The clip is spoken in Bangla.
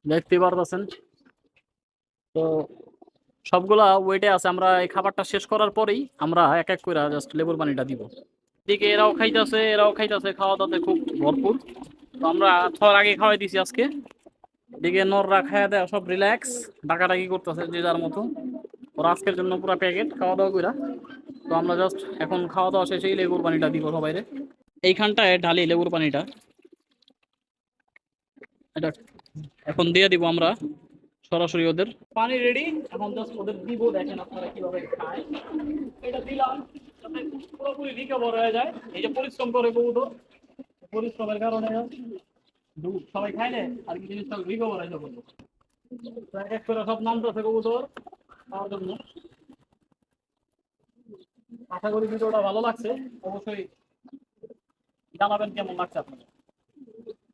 দেখতে পারতেছেন। তো সবগুলা ওয়েটে আছে। আমরা এই খাবারটা শেষ করার পরেই আমরা এক এক করে জাস্ট লেবুর পানিটা দিব। এদিকে এরাও খাইতেছে, খাওয়া দাওয়াতে খুব ভরপুর। তো আমরা খাওয়ার আগে খাওয়াই দিছি আজকে। এদিকে নররা খাওয়া দেওয়া সব রিল্যাক্স, ডাকাডাকি করতেছে যে যার মতো। ওরা আজকের জন্য পুরো প্যাকেট খাওয়া দাওয়া কইরা। তো আমরা জাস্ট এখন খাওয়া দাওয়া শেষেই লেবুর পানিটা দিব সবাইরে। এইখানটায় ঢালি লেবুর পানিটা, এটা এখন দিয়ে দিব আমরা সরাসরি ওদের। পানি রেডি, এখন জাস্ট ওদের দিব। দেখেন আপনারা কিভাবে খায়। এটা দিলাম যাতে পুরোপুরি রিকভার হয়ে যায়। এই যে পরিশ্রম করে কবুতর, পরিশ্রমের কারণে সবাই খাইলে আর কি জিনিসটা রিকভার হয়ে যাবে। এক এক করে সব নামতেছে কবুতর খাওয়ার জন্য। আশা করি ভিডিওটা ভালো লাগছে, অবশ্যই জানাবেন কেমন লাগছে আপনাদের।